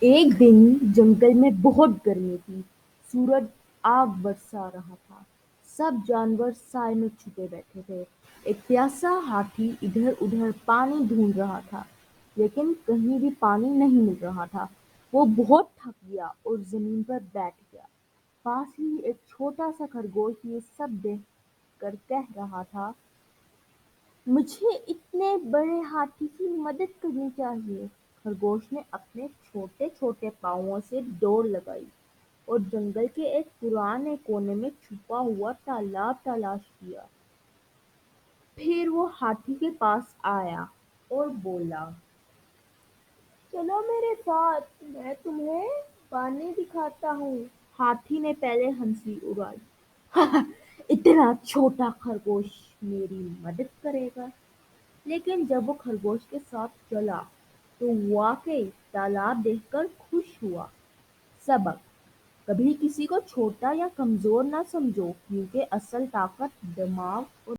ایک دن جنگل میں بہت گرمی تھی۔ سورج آگ برسا رہا تھا۔ سب جانور سائے میں چھپے بیٹھے تھے۔ ایک پیاسا ہاتھی ادھر ادھر پانی ڈھونڈ رہا تھا، لیکن کہیں بھی پانی نہیں مل رہا تھا۔ وہ بہت تھک گیا اور زمین پر بیٹھ گیا۔ پاس ہی ایک چھوٹا سا خرگوش یہ سب دیکھ کر کہہ رہا تھا، مجھے اتنے بڑے ہاتھی کی مدد کرنی چاہیے۔ خرگوش نے اپنے چھوٹے چھوٹے پاؤں سے دوڑ لگائی اور جنگل کے ایک پرانے کونے میں چھپا ہوا تالاب تلاش کیا۔ پھر وہ ہاتھی کے پاس آیا اور بولا، چلو میرے ساتھ، میں تمہیں پانی دکھاتا ہوں۔ ہاتھی نے پہلے ہنسی اڑائی، اتنا چھوٹا خرگوش میری مدد کرے گا؟ لیکن جب وہ خرگوش کے ساتھ چلا تو واقعی تالاب دیکھ کر خوش ہوا۔ سبق: کبھی کسی کو چھوٹا یا کمزور نہ سمجھو، کیونکہ اصل طاقت دماغ اور